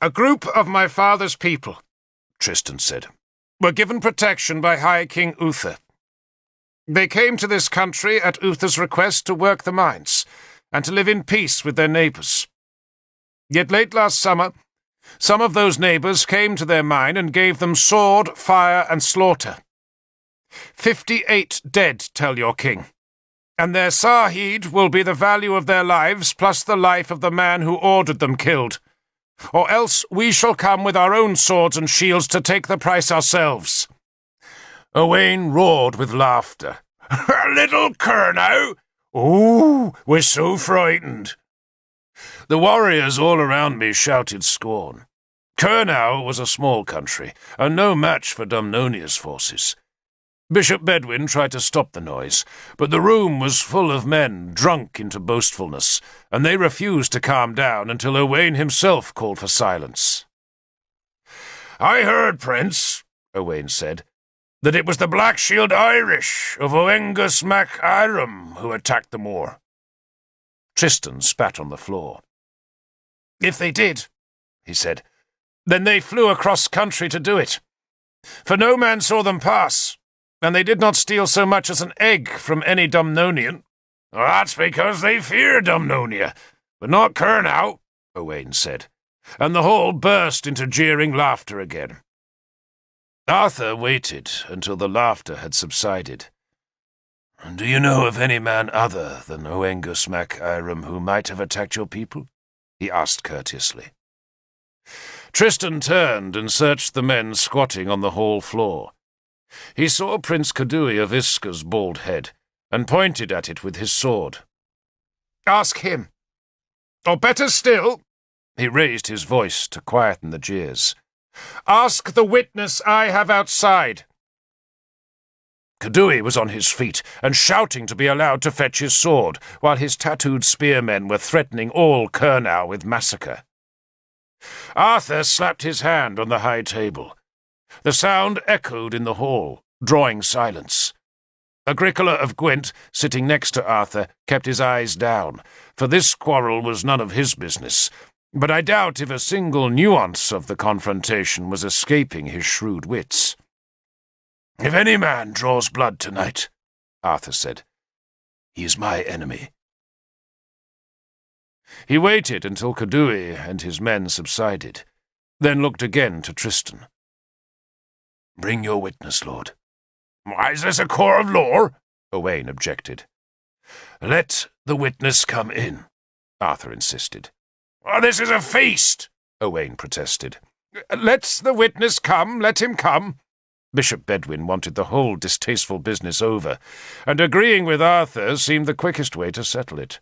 A group of my father's people, Tristan said, were given protection by High King Uther. They came to this country at Uther's request to work the mines, and to live in peace with their neighbours. Yet late last summer, some of those neighbours came to their mine and gave them sword, fire, and slaughter. 58 dead, tell your king, and their sahid will be the value of their lives plus the life of the man who ordered them killed. Or else we shall come with our own swords and shields to take the price ourselves. Owain roared with laughter. Little Curnow! Ooh, we're so frightened. The warriors all around me shouted scorn. Curnow was a small country, and no match for Dumnonia's forces. Bishop Bedwin tried to stop the noise, but the room was full of men drunk into boastfulness, and they refused to calm down until Owain himself called for silence. I heard, Prince, Owain said, that it was the Black-Shield Irish of Oengus mac Airum who attacked the moor. Tristan spat on the floor. If they did, he said, then they flew across country to do it. For no man saw them pass, and they did not steal so much as an egg from any Dumnonian. That's because they fear Dumnonia, but not Curnow, Owain said, and the hall burst into jeering laughter again. Arthur waited until the laughter had subsided. Do you know of any man other than Oengus mac Airum who might have attacked your people? He asked courteously. Tristan turned and searched the men squatting on the hall floor. He saw Prince Cadui of Isca's bald head, and pointed at it with his sword. Ask him. Or better still, he raised his voice to quieten the jeers, ask the witness I have outside. Cadui was on his feet and shouting to be allowed to fetch his sword, while his tattooed spearmen were threatening all Curnow with massacre. Arthur slapped his hand on the high table. The sound echoed in the hall, drawing silence. Agricola of Gwent, sitting next to Arthur, kept his eyes down, for this quarrel was none of his business, but I doubt if a single nuance of the confrontation was escaping his shrewd wits. If any man draws blood tonight, Arthur said, he is my enemy. He waited until Cadui and his men subsided, then looked again to Tristan. Bring your witness, Lord. Why is this a court of law? Owain objected. Let the witness come in, Arthur insisted. This is a feast, Owain protested. Let the witness come, let him come. Bishop Bedwin wanted the whole distasteful business over, and agreeing with Arthur seemed the quickest way to settle it.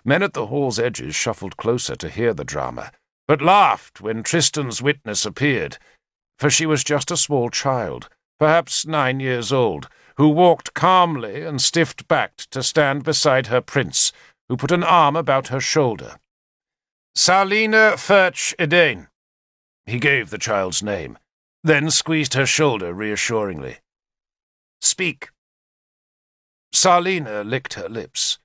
Men at the hall's edges shuffled closer to hear the drama, but laughed when Tristan's witness appeared, for she was just a small child, perhaps 9 years old, who walked calmly and stiff-backed to stand beside her prince, who put an arm about her shoulder. Salina Furch Edain. He gave the child's name, then squeezed her shoulder reassuringly. Speak. Salina licked her lips.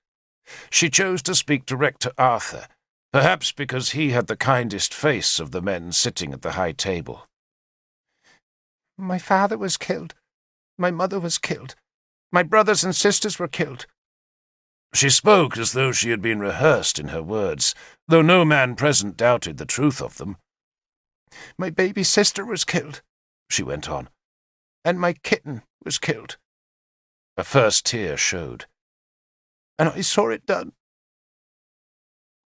She chose to speak direct to Arthur, perhaps because he had the kindest face of the men sitting at the high table. My father was killed. My mother was killed. My brothers and sisters were killed. She spoke as though she had been rehearsed in her words, though no man present doubted the truth of them. My baby sister was killed, she went on, and my kitten was killed. A first tear showed. And I saw it done.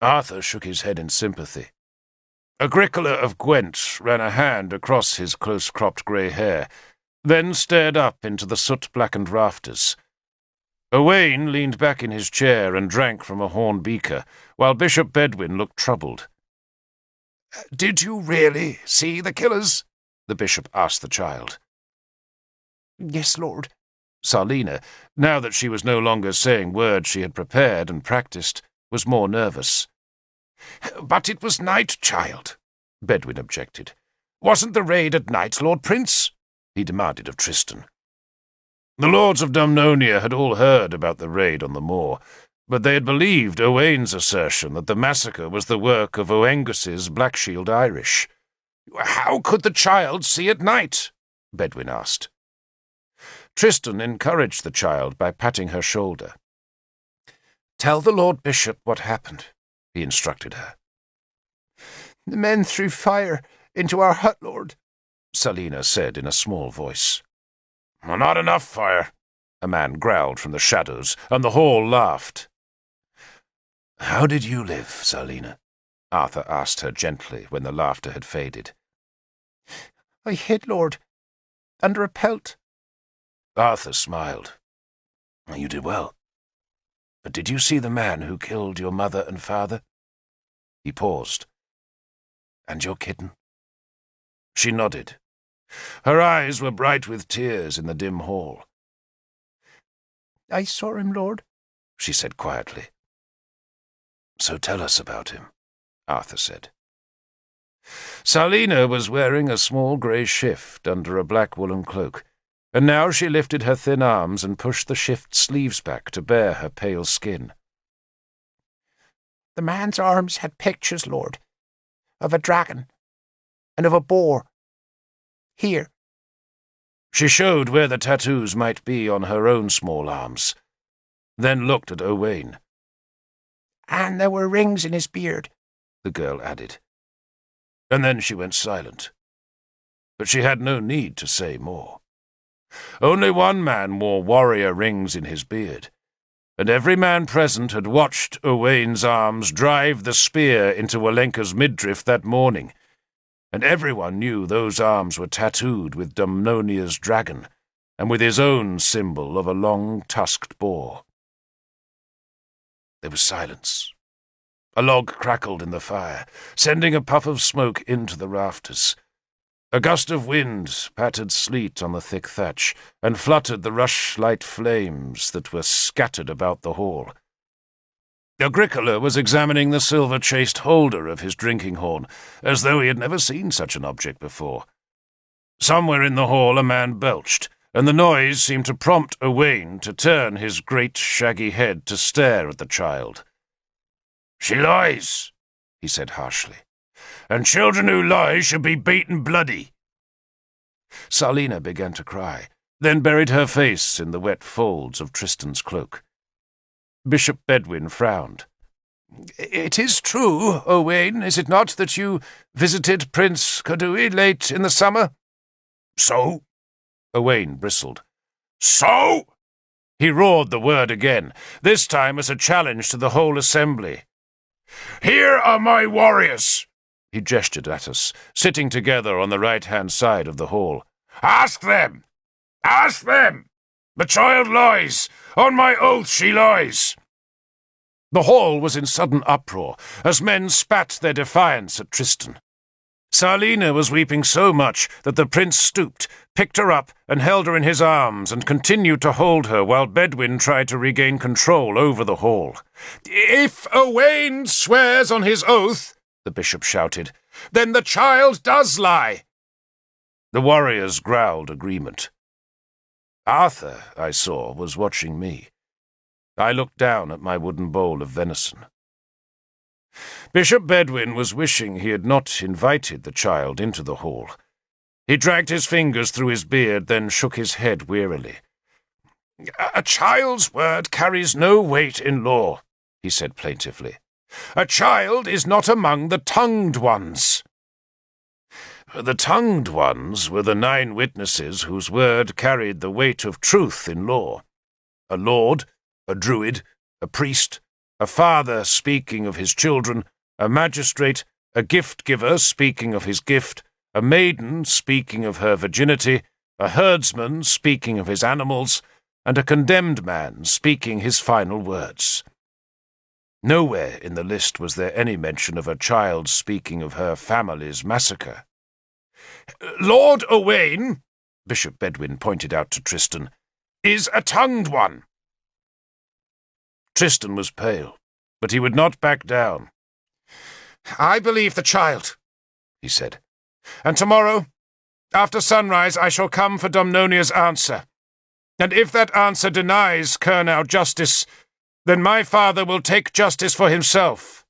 Arthur shook his head in sympathy. Agricola of Gwent ran a hand across his close-cropped grey hair, then stared up into the soot-blackened rafters. Owain leaned back in his chair and drank from a horn beaker, while Bishop Bedwin looked troubled. Did you really see the killers? The bishop asked the child. Yes, Lord. Salina, now that she was no longer saying words she had prepared and practiced, was more nervous. But it was night, child, Bedwin objected. Wasn't the raid at night, Lord Prince? He demanded of Tristan. The lords of Dumnonia had all heard about the raid on the moor, but they had believed Owain's assertion that the massacre was the work of Oengus's Blackshield Irish. "How could the child see at night?" Bedwin asked. Tristan encouraged the child by patting her shoulder. "Tell the Lord Bishop what happened," he instructed her. "The men threw fire into our hut, Lord," Salina said in a small voice. "Not enough fire," a man growled from the shadows, and the hall laughed. "How did you live, Salina?" Arthur asked her gently when the laughter had faded. "I hid, Lord, under a pelt." Arthur smiled. "You did well. But did you see the man who killed your mother and father?" He paused. "And your kitten?" She nodded. Her eyes were bright with tears in the dim hall. "I saw him, Lord," she said quietly. "So tell us about him," Arthur said. Salina was wearing a small grey shift under a black woolen cloak, and now she lifted her thin arms and pushed the shift sleeves back to bare her pale skin. "The man's arms had pictures, Lord, of a dragon and of a boar. Here." She showed where the tattoos might be on her own small arms, then looked at Owain. "And there were rings in his beard," the girl added. And then she went silent. But she had no need to say more. Only one man wore warrior rings in his beard, and every man present had watched Owain's arms drive the spear into Olenka's midriff that morning, and everyone knew those arms were tattooed with Dumnonia's dragon, and with his own symbol of a long-tusked boar. There was silence. A log crackled in the fire, sending a puff of smoke into the rafters. A gust of wind pattered sleet on the thick thatch, and fluttered the rushlight flames that were scattered about the hall. Agricola was examining the silver-chased holder of his drinking horn, as though he had never seen such an object before. Somewhere in the hall a man belched, and the noise seemed to prompt Owain to turn his great shaggy head to stare at the child. "She lies," he said harshly, "and children who lie should be beaten bloody." Salina began to cry, then buried her face in the wet folds of Tristan's cloak. Bishop Bedwin frowned. "It is true, Owain, is it not, that you visited Prince Cadui late in the summer?" "So?" Owain bristled. "So?" He roared the word again, this time as a challenge to the whole assembly. "Here are my warriors." He gestured at us, sitting together on the right-hand side of the hall. "Ask them! Ask them! The child lies! On my oath she lies!" The hall was in sudden uproar, as men spat their defiance at Tristan. Salina was weeping so much that the prince stooped, picked her up, and held her in his arms, and continued to hold her while Bedwin tried to regain control over the hall. "If Owain swears on his oath," the bishop shouted, "then the child does lie." The warriors growled agreement. Arthur, I saw, was watching me. I looked down at my wooden bowl of venison. Bishop Bedwin was wishing he had not invited the child into the hall. He dragged his fingers through his beard, then shook his head wearily. "A child's word carries no weight in law," he said plaintively. "A child is not among the tongued ones." The tongued ones were the 9 witnesses whose word carried the weight of truth in law. A lord, a druid, a priest, a father speaking of his children, a magistrate, a gift-giver speaking of his gift, a maiden speaking of her virginity, a herdsman speaking of his animals, and a condemned man speaking his final words. Nowhere in the list was there any mention of a child speaking of her family's massacre. "Lord Owain," Bishop Bedwin pointed out to Tristan, "is a tongued one." Tristan was pale, but he would not back down. "I believe the child," he said, "and tomorrow, after sunrise, I shall come for Dumnonia's answer. And if that answer denies Kurnow justice, Then my father will take justice for himself."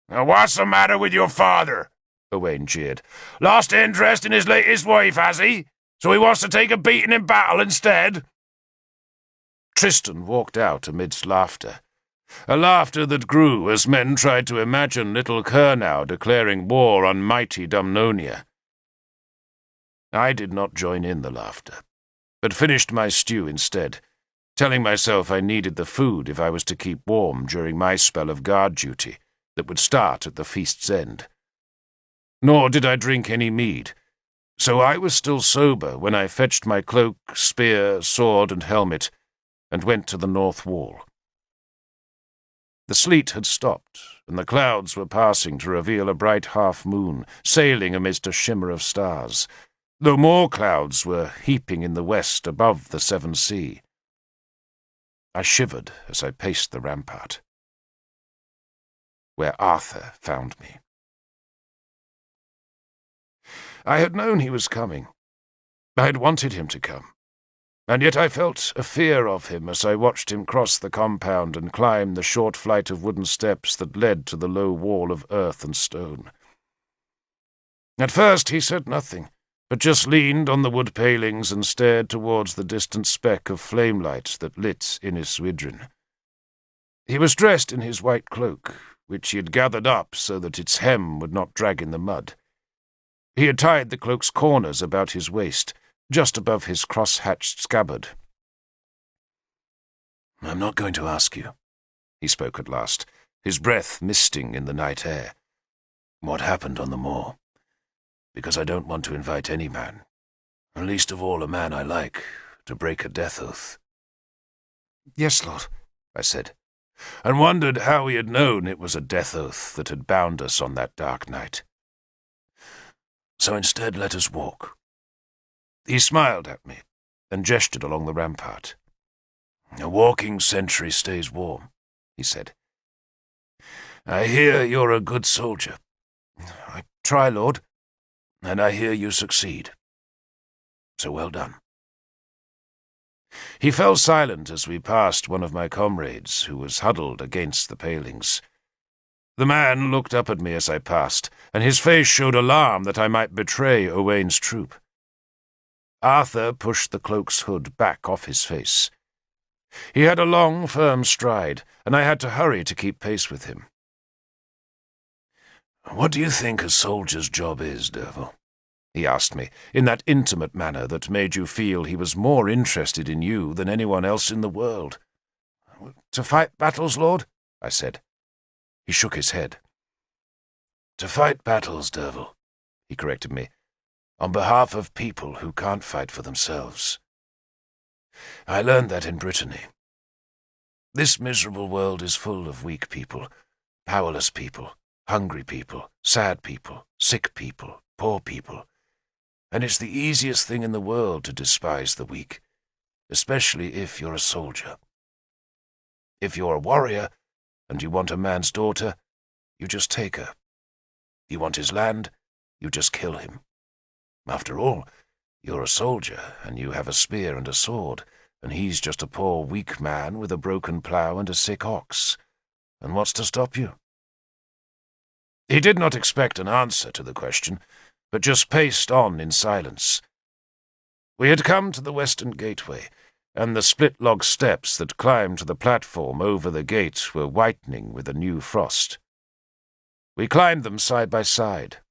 "Now what's the matter with your father?" Owain jeered. "Lost interest in his latest wife, has he? So he wants to take a beating in battle instead?" Tristan walked out amidst laughter. A laughter that grew as men tried to imagine little Curnau declaring war on mighty Dumnonia. I did not join in the laughter, but finished my stew instead, telling myself I needed the food if I was to keep warm during my spell of guard duty that would start at the feast's end. Nor did I drink any mead, so I was still sober when I fetched my cloak, spear, sword, and helmet, and went to the north wall. The sleet had stopped, and the clouds were passing to reveal a bright half-moon sailing amidst a shimmer of stars, though more clouds were heaping in the west above the Severn Sea. I shivered as I paced the rampart, where Arthur found me. I had known he was coming. I had wanted him to come, and yet I felt a fear of him as I watched him cross the compound and climb the short flight of wooden steps that led to the low wall of earth and stone. At first he said nothing, but just leaned on the wood palings and stared towards the distant speck of flamelight that lit Innis Widrin. He was dressed in his white cloak, which he had gathered up so that its hem would not drag in the mud. He had tied the cloak's corners about his waist, just above his cross-hatched scabbard. "I'm not going to ask you," he spoke at last, his breath misting in the night air, "what happened on the moor, because I don't want to invite any man, and least of all a man I like, to break a death oath." "Yes, Lord," I said, and wondered how he had known it was a death oath that had bound us on that dark night. "So instead let us walk." He smiled at me and gestured along the rampart. "A walking sentry stays warm," he said. "I hear you're a good soldier." "I try, Lord." "And I hear you succeed. So well done." He fell silent as we passed one of my comrades, who was huddled against the palings. The man looked up at me as I passed, and his face showed alarm that I might betray Owain's troop. Arthur pushed the cloak's hood back off his face. He had a long, firm stride, and I had to hurry to keep pace with him. "What do you think a soldier's job is, Derval?" he asked me, in that intimate manner that made you feel he was more interested in you than anyone else in the world. "To fight battles, Lord," I said. He shook his head. "To fight battles, Derval," he corrected me, "on behalf of people who can't fight for themselves. I learned that in Brittany. This miserable world is full of weak people, powerless people, hungry people, sad people, sick people, poor people, and it's the easiest thing in the world to despise the weak, especially if you're a soldier. If you're a warrior, and you want a man's daughter, you just take her. You want his land, you just kill him. After all, you're a soldier, and you have a spear and a sword, and he's just a poor weak man with a broken plough and a sick ox. And what's to stop you?" He did not expect an answer to the question, but just paced on in silence. We had come to the western gateway, and the split-log steps that climbed to the platform over the gate were whitening with a new frost. We climbed them side by side.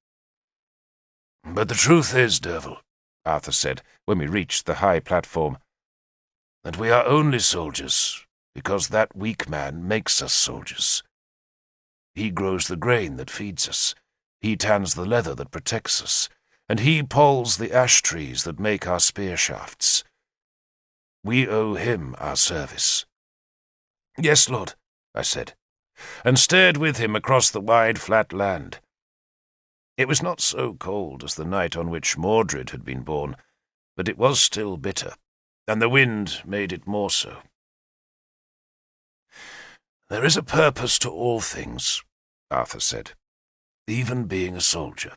"But the truth is, Derval," Arthur said, when we reached the high platform, "that we are only soldiers because that weak man makes us soldiers. He grows the grain that feeds us, he tans the leather that protects us, and he poles the ash trees that make our spear shafts. We owe him our service." "Yes, Lord," I said, and stared with him across the wide flat land. It was not so cold as the night on which Mordred had been born, but it was still bitter, and the wind made it more so. "There is a purpose to all things," Arthur said, "even being a soldier.